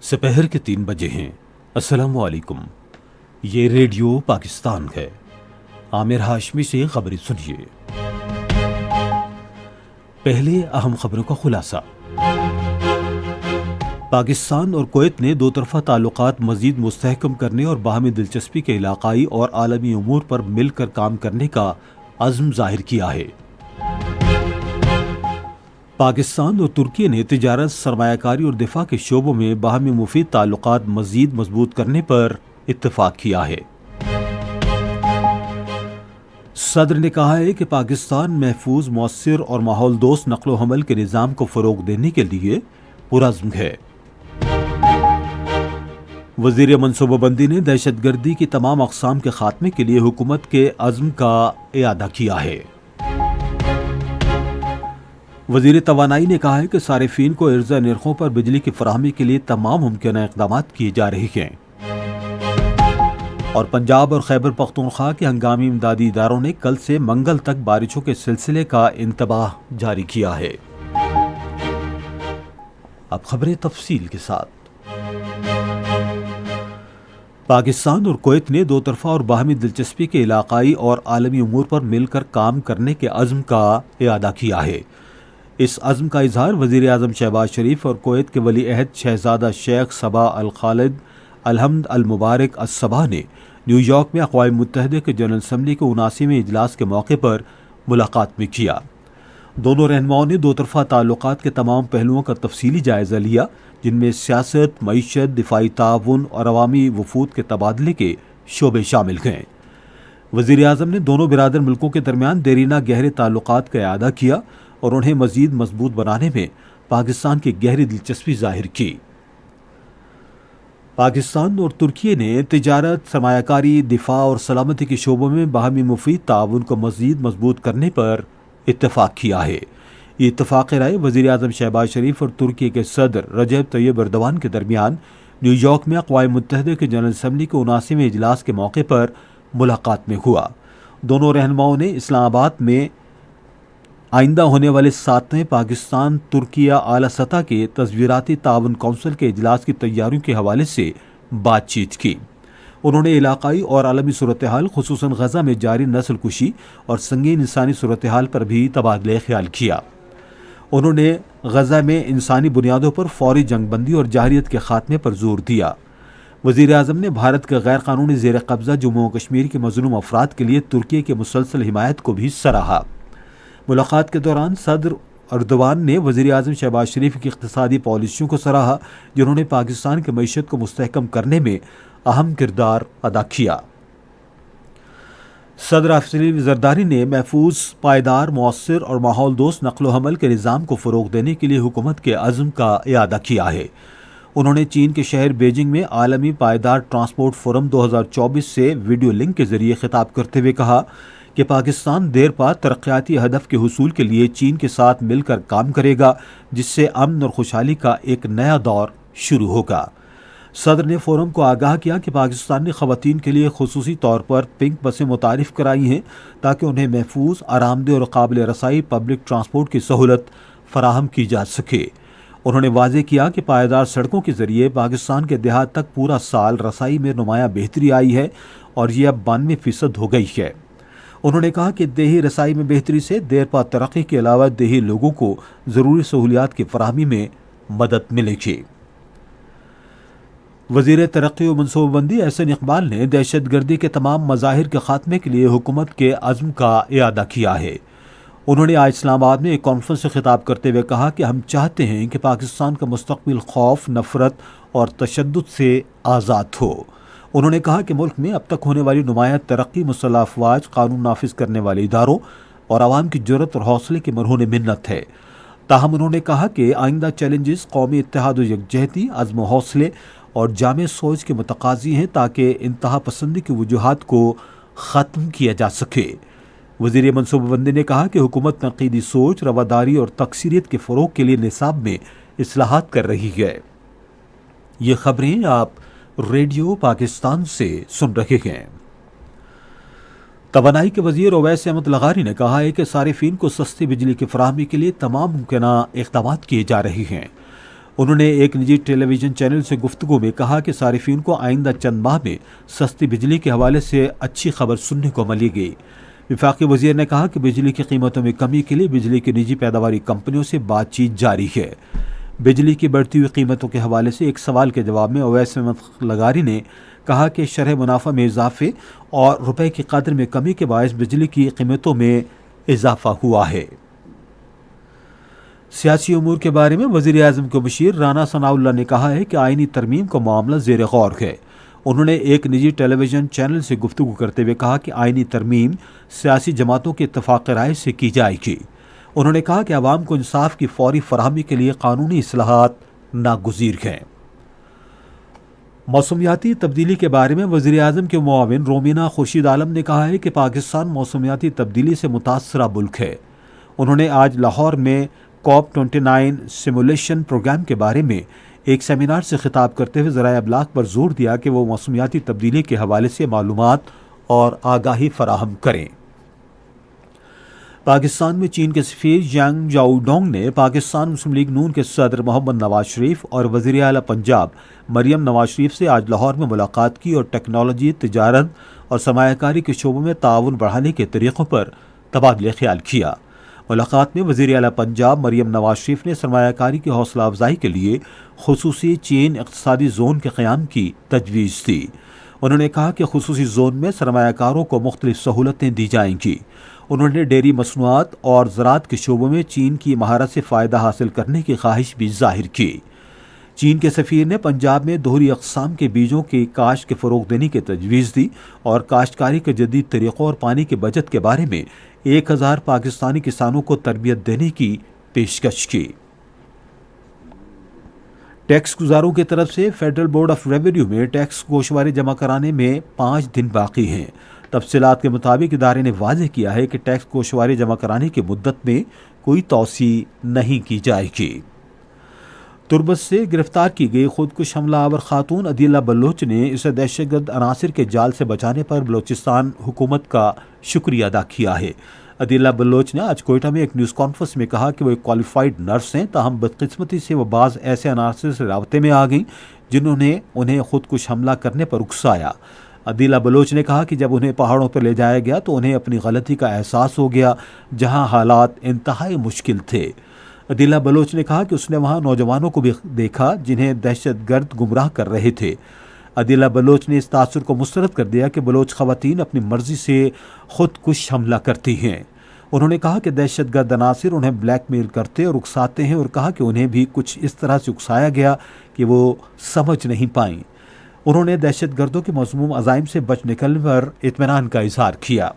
سپہر کے 3 بجے ہیں۔ السلام علیکم، یہ ریڈیو پاکستان ہے۔ عامر ہاشمی سے خبریں سنیے۔ پہلے اہم خبروں کا خلاصہ۔ پاکستان اور کویت نے دو طرفہ تعلقات مزید مستحکم کرنے اور باہمی دلچسپی کے علاقائی اور عالمی امور پر مل کر کام کرنے کا عزم ظاہر کیا ہے۔ پاکستان اور ترکی نے تجارت، سرمایہ کاری اور دفاع کے شعبوں میں باہمی مفید تعلقات مزید مضبوط کرنے پر اتفاق کیا ہے۔ صدر نے کہا ہے کہ پاکستان محفوظ، مؤثر اور ماحول دوست نقل و حمل کے نظام کو فروغ دینے کے لیے پرعزم ہے۔ وزیر منصوبہ بندی نے دہشت گردی کی تمام اقسام کے خاتمے کے لیے حکومت کے عزم کا اعادہ کیا ہے۔ وزیر توانائی نے کہا ہے کہ صارفین کو ارزاں نرخوں پر بجلی کی فراہمی کے لیے تمام ممکنہ اقدامات کیے جا رہے ہیں۔ اور پنجاب اور خیبر پختونخوا کے ہنگامی امدادی اداروں نے کل سے منگل تک بارشوں کے سلسلے کا انتباہ جاری کیا ہے۔ اب خبریں تفصیل کے ساتھ۔ پاکستان اور کویت نے دو طرفہ اور باہمی دلچسپی کے علاقائی اور عالمی امور پر مل کر کام کرنے کے عزم کا اعادہ کیا ہے۔ اس عزم کا اظہار وزیر اعظم شہباز شریف اور کویت کے ولی عہد شہزادہ شیخ صباح الخالد الحمد المبارک الصباح نے نیو یارک میں اقوام متحدہ کے جنرل اسمبلی کے 79ویں اجلاس کے موقع پر ملاقات میں کیا۔ دونوں رہنماؤں نے دو طرفہ تعلقات کے تمام پہلوؤں کا تفصیلی جائزہ لیا، جن میں سیاست، معیشت، دفاعی تعاون اور عوامی وفود کے تبادلے کے شعبے شامل ہیں۔ وزیر اعظم نے دونوں برادر ملکوں کے درمیان دیرینہ گہرے تعلقات کا اعادہ کیا اور انہیں مزید مضبوط بنانے میں پاکستان کی گہری دلچسپی ظاہر کی۔ پاکستان اور ترکی نے تجارت، سرمایہ کاری، دفاع اور سلامتی کے شعبوں میں باہمی مفید تعاون کو مزید مضبوط کرنے پر اتفاق کیا ہے۔ یہ اتفاق رائے وزیر اعظم شہباز شریف اور ترکی کے صدر رجب طیب ایردوان کے درمیان نیو یارک میں اقوام متحدہ کے جنرل اسمبلی کے 79ویں اجلاس کے موقع پر ملاقات میں ہوا۔ دونوں رہنماؤں نے اسلام آباد میں آئندہ ہونے والے 7ویں پاکستان ترکیہ اعلیٰ سطح کے تصویراتی تعاون کونسل کے اجلاس کی تیاریوں کے حوالے سے بات چیت کی۔ انہوں نے علاقائی اور عالمی صورتحال، خصوصاً غزہ میں جاری نسل کشی اور سنگین انسانی صورتحال پر بھی تبادلہ خیال کیا۔ انہوں نے غزہ میں انسانی بنیادوں پر فوری جنگ بندی اور جارحیت کے خاتمے پر زور دیا۔ وزیر اعظم نے بھارت کے غیر قانونی زیر قبضہ جموں و کشمیر کے مظلوم افراد کے لیے ترکی کی مسلسل حمایت کو بھی سراہا۔ ملاقات کے دوران صدر ایردوان نے وزیر اعظم شہباز شریف کی اقتصادی پالیسیوں کو سراہا، جنہوں نے پاکستان کی معیشت کو مستحکم کرنے میں اہم کردار ادا کیا۔ صدر آصف علی زرداری نے محفوظ، پائیدار، مؤثر اور ماحول دوست نقل و حمل کے نظام کو فروغ دینے کے لیے حکومت کے عزم کا اعادہ کیا ہے۔ انہوں نے چین کے شہر بیجنگ میں عالمی پائیدار ٹرانسپورٹ فورم 2024 سے ویڈیو لنک کے ذریعے خطاب کرتے ہوئے کہا کہ پاکستان دیر پا ترقیاتی ہدف کے حصول کے لیے چین کے ساتھ مل کر کام کرے گا، جس سے امن اور خوشحالی کا ایک نیا دور شروع ہوگا۔ صدر نے فورم کو آگاہ کیا کہ پاکستان نے خواتین کے لیے خصوصی طور پر پنک بسیں متعارف کرائی ہیں تاکہ انہیں محفوظ، آرام دہ اور قابل رسائی پبلک ٹرانسپورٹ کی سہولت فراہم کی جا سکے۔ انہوں نے واضح کیا کہ پائیدار سڑکوں کے ذریعے پاکستان کے دیہات تک پورا سال رسائی میں نمایاں بہتری آئی ہے اور یہ اب 92% ہو گئی ہے۔ انہوں نے کہا کہ دیہی رسائی میں بہتری سے دیر پا ترقی کے علاوہ دیہی لوگوں کو ضروری سہولیات کی فراہمی میں مدد ملے گی۔ وزیر ترقی و منصوبہ بندی احسن اقبال نے دہشت گردی کے تمام مظاہر کے خاتمے کے لیے حکومت کے عزم کا اعادہ کیا ہے۔ انہوں نے آج اسلام آباد میں ایک کانفرنس سے خطاب کرتے ہوئے کہا کہ ہم چاہتے ہیں کہ پاکستان کا مستقبل خوف، نفرت اور تشدد سے آزاد ہو۔ انہوں نے کہا کہ ملک میں اب تک ہونے والی نمایاں ترقی مسلح افواج، قانون نافذ کرنے والے اداروں اور عوام کی جرأت اور حوصلے کے مرہون منت ہے۔ تاہم انہوں نے کہا کہ آئندہ چیلنجز قومی اتحاد و یکجہتی، عزم و حوصلے اور جامع سوچ کے متقاضی ہیں تاکہ انتہا پسندی کی وجوہات کو ختم کیا جا سکے۔ وزیر منصوبہ بندی نے کہا کہ حکومت تنقیدی سوچ، رواداری اور تکثیریت کے فروغ کے لیے نصاب میں اصلاحات کر رہی ہے۔ یہ خبریں آپ ریڈیو پاکستان سے سن رہے ہیں۔ توانائی کے وزیر اویس احمد لغاری نے کہا ہے کہ صارفین کو سستی بجلی کی فراہمی کے لیے تمام ممکنہ اقدامات کیے جا رہے ہیں۔ انہوں نے ایک نجی ٹیلی ویژن چینل سے گفتگو میں کہا کہ صارفین کو آئندہ چند ماہ میں سستی بجلی کے حوالے سے اچھی خبر سننے کو ملے گی۔ وفاقی وزیر نے کہا کہ بجلی کی قیمتوں میں کمی کے لیے بجلی کی نجی پیداواری کمپنیوں سے بات چیت جاری ہے۔ بجلی کی بڑھتی ہوئی قیمتوں کے حوالے سے ایک سوال کے جواب میں اویس احمد لغاری نے کہا کہ شرح منافع میں اضافے اور روپے کی قدر میں کمی کے باعث بجلی کی قیمتوں میں اضافہ ہوا ہے۔ سیاسی امور کے بارے میں وزیر اعظم کے مشیر رانا ثناء اللہ نے کہا ہے کہ آئینی ترمیم کا معاملہ زیر غور ہے۔ انہوں نے ایک نجی ٹیلی ویژن چینل سے گفتگو کرتے ہوئے کہا کہ آئینی ترمیم سیاسی جماعتوں کے اتفاق رائے سے کی جائے گی۔ انہوں نے کہا کہ عوام کو انصاف کی فوری فراہمی کے لیے قانونی اصلاحات ناگزیر ہیں۔ موسمیاتی تبدیلی کے بارے میں وزیر اعظم کے معاون رومینہ خورشید عالم نے کہا ہے کہ پاکستان موسمیاتی تبدیلی سے متاثرہ ملک ہے۔ انہوں نے آج لاہور میں COP29 سیمولیشن پروگرام کے بارے میں ایک سیمینار سے خطاب کرتے ہوئے ذرائع ابلاغ پر زور دیا کہ وہ موسمیاتی تبدیلی کے حوالے سے معلومات اور آگاہی فراہم کریں۔ پاکستان میں چین کے سفیر ژانگ جاؤڈونگ نے پاکستان مسلم لیگ نون کے صدر محمد نواز شریف اور وزیر اعلیٰ پنجاب مریم نواز شریف سے آج لاہور میں ملاقات کی اور ٹیکنالوجی، تجارت اور سرمایہ کاری کے شعبوں میں تعاون بڑھانے کے طریقوں پر تبادلہ خیال کیا۔ ملاقات میں وزیر اعلیٰ پنجاب مریم نواز شریف نے سرمایہ کاری کی حوصلہ افزائی کے لیے خصوصی چین اقتصادی زون کے قیام کی تجویز دی۔ انہوں نے کہا کہ خصوصی زون میں سرمایہ کاروں کو مختلف سہولتیں دی جائیں گی۔ انہوں نے ڈیری مصنوعات اور زراعت کے شعبوں میں چین کی مہارت سے فائدہ حاصل کرنے کی خواہش بھی ظاہر کی۔ چین کے سفیر نے پنجاب میں دوہری اقسام کے بیجوں کی کاشت کے فروغ دینے کی تجویز دی اور کاشتکاری کے جدید طریقوں اور پانی کی بچت کے بارے میں 1000 پاکستانی کسانوں کو تربیت دینے کی پیشکش کی۔ ٹیکس گزاروں کی طرف سے فیڈرل بورڈ آف ریونیو میں ٹیکس گوشوارے جمع کرانے میں 5 دن باقی ہیں۔ تفصیلات کے مطابق ادارے نے واضح کیا ہے کہ ٹیکس گوشوارے جمع کرانے کی مدت میں کوئی توسیع نہیں کی جائے گی۔ تربت سے گرفتار کی گئی خودکش حملہ آور خاتون عدیلہ بلوچ نے اسے دہشت گرد عناصر کے جال سے بچانے پر بلوچستان حکومت کا شکریہ ادا کیا ہے۔ عدیلہ بلوچ نے آج کوئٹہ میں ایک نیوز کانفرنس میں کہا کہ وہ ایک کوالیفائڈ نرس ہیں، تاہم بدقسمتی سے وہ بعض ایسے عناصر سے رابطے میں آ گئیں جنہوں نے انہیں خودکش حملہ کرنے پر اکسایا۔ عدیلہ بلوچ نے کہا کہ جب انہیں پہاڑوں پر لے جایا گیا تو انہیں اپنی غلطی کا احساس ہو گیا، جہاں حالات انتہائی مشکل تھے۔ عدیلہ بلوچ نے کہا کہ اس نے وہاں نوجوانوں کو بھی دیکھا جنہیں دہشت گرد گمراہ کر رہے تھے۔ عدیلہ بلوچ نے اس تاثر کو مسترد کر دیا کہ بلوچ خواتین اپنی مرضی سے خودکش حملہ کرتی ہیں۔ انہوں نے کہا کہ دہشت گرد عناصر انہیں بلیک میل کرتے اور اکساتے ہیں اور کہا کہ انہیں بھی کچھ اس طرح سے اکسایا گیا کہ وہ سمجھ نہیں پائیں۔ انہوں نے دہشت گردوں کے مذموم عزائم سے بچ نکلنے پر اطمینان کا اظہار کیا۔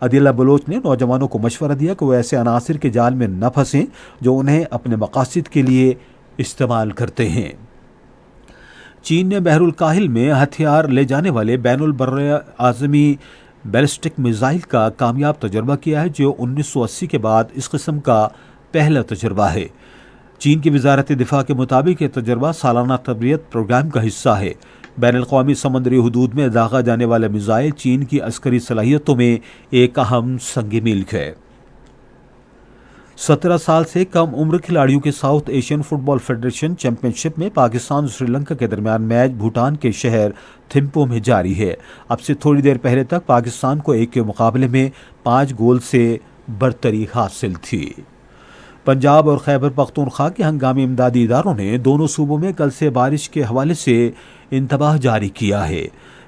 عدیلہ بلوچ نے نوجوانوں کو مشورہ دیا کہ وہ ایسے عناصر کے جال میں نہ پھنسیں جو انہیں اپنے مقاصد کے لیے استعمال کرتے ہیں۔ چین نے بحر الکاہل میں ہتھیار لے جانے والے بین البراعظمی بیلسٹک میزائل کا کامیاب تجربہ کیا ہے، جو 1980 کے بعد اس قسم کا پہلا تجربہ ہے۔ چین کی وزارت دفاع کے مطابق یہ تجربہ سالانہ تربیت پروگرام کا حصہ ہے۔ بین الاقوامی سمندری حدود میں داغا جانے والا میزائل چین کی عسکری صلاحیتوں میں ایک اہم سنگ میل ہے۔ 17 سال سے کم عمر کھلاڑیوں کے ساؤتھ ایشین فٹ بال فیڈریشن چیمپئن شپ میں پاکستان اور سری لنکا کے درمیان میچ بھوٹان کے شہر تھمپو میں جاری ہے۔ اب سے تھوڑی دیر پہلے تک پاکستان کو 1 کے مقابلے میں 5 گول سے برتری حاصل تھی۔ پنجاب اور خیبر پختونخوا کے ہنگامی امدادی اداروں نے دونوں صوبوں میں کل سے بارش کے حوالے سے انتباہ جاری کیا ہے۔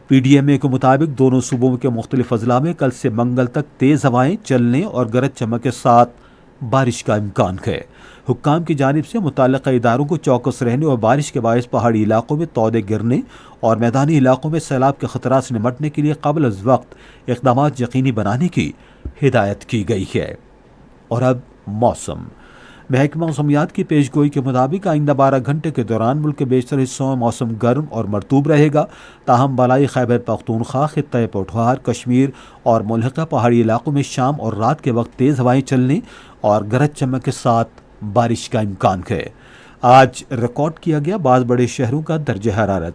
پی ڈی ایم اے کے مطابق دونوں صوبوں کے مختلف اضلاع میں کل سے منگل تک تیز ہوائیں چلنے اور گرج چمک کے ساتھ بارش کا امکان ہے۔ حکام کی جانب سے متعلقہ اداروں کو چوکس رہنے اور بارش کے باعث پہاڑی علاقوں میں تودے گرنے اور میدانی علاقوں میں سیلاب کے خطرات سے نمٹنے کے لیے قبل از وقت اقدامات یقینی بنانے کی ہدایت کی گئی ہے۔ اور اب موسم۔ محکمہ موسمیات کی پیشگوئی کے مطابق آئندہ 12 گھنٹے کے دوران ملک کے بیشتر حصوں میں موسم گرم اور مرطوب رہے گا، تاہم بالائی خیبر پختونخوا، خطۂ پٹوار، کشمیر اور ملحقہ پہاڑی علاقوں میں شام اور رات کے وقت تیز ہوائیں چلنے اور گرج چمک کے ساتھ بارش کا امکان ہے۔ آج ریکارڈ کیا گیا بعض بڑے شہروں کا درجہ حرارت: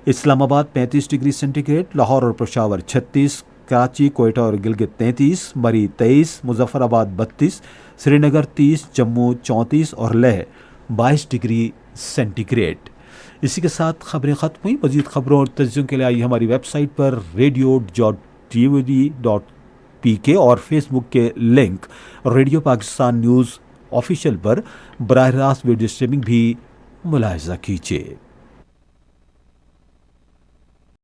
اسلام آباد 35 ڈگری سینٹی گریڈ، لاہور اور پشاور 36، کراچی، کوئٹہ اور گلگت 33، مری 23، مظفر آباد 32، سری نگر 30، جموں 34 اور لیہ 22 ڈگری سینٹی گریڈ۔ اسی کے ساتھ خبریں ختم ہوئی۔ مزید خبروں اور تجزیوں کے لیے آئیے ہماری ویب سائٹ پر radio.tvd.pk اور فیس بک کے link radio Pakistan news official پر براہ راست ویڈیو اسٹریمنگ بھی ملاحظہ کیجیے۔